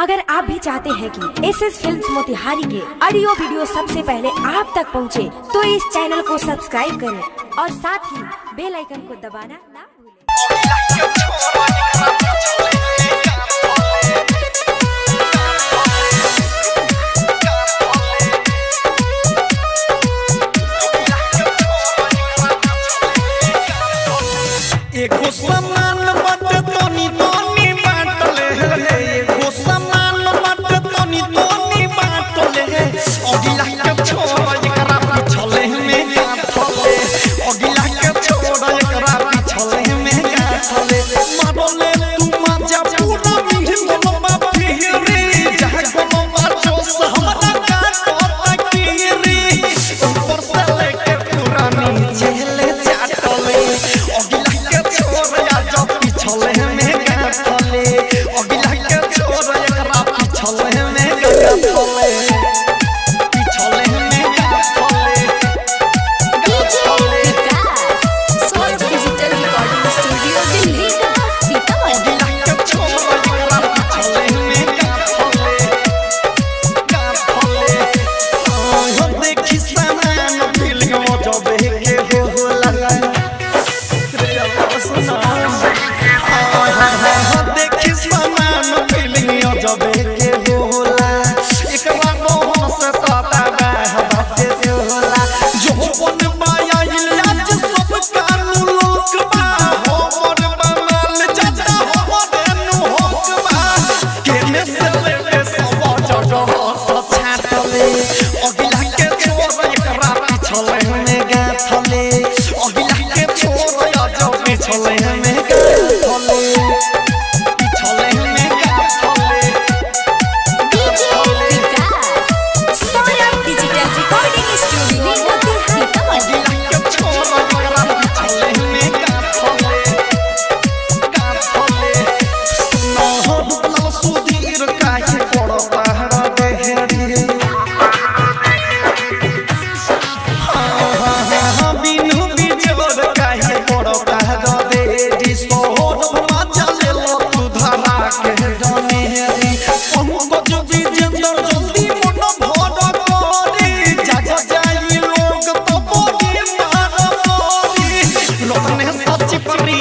अगर आप भी चाहते हैं कि एसएस फिल्म्स मोतिहारी के ऑडियो वीडियो सबसे पहले आप तक पहुंचे, तो इस चैनल को सब्सक्राइब करें और साथ ही बेल आइकन को दबाना ना भूलें। एको समान बट तोनी तोनी बाटले है, एको समान बट तोनी तोनी बाटले है। अगिला के छोड़ एकरा पिछले में गाथले, अगिला के छोड़ एकरा पिछले में गाथले। मारोले तू मजा पूरा हिंदो बापी रे, जहां कोनो बाजो हमरा काटता की रे। ऊपर से लेके पूरा नीचे ले चाटले, अगिला पिछले में गाथले, अगिला के छोड़ एकरा पिछले में गाथले, पिछले में गाथले। सोच डिजिटल रिकॉर्डिंग स्टूडियो दिल्ली का सीतामढ़ी। अगिला के छोड़ एकरा पिछले में गाथले, गाथले। हो देखी सामान फीलिंग मजा के होला रे सुना। देखी समान फीलिंग जबे के होला, एकरा मोहन से ताता बाते होला। जो बन माया इलाज सब कानू लोक बा, हो मोर बनाल जाता हो देनु होकबा। केने से लेके सब जड़ छाटले, अगिला के छोड़ एकरा पिछले में गाथले, अगिला के छोड़ अजो पिछले में गाथले। सच परी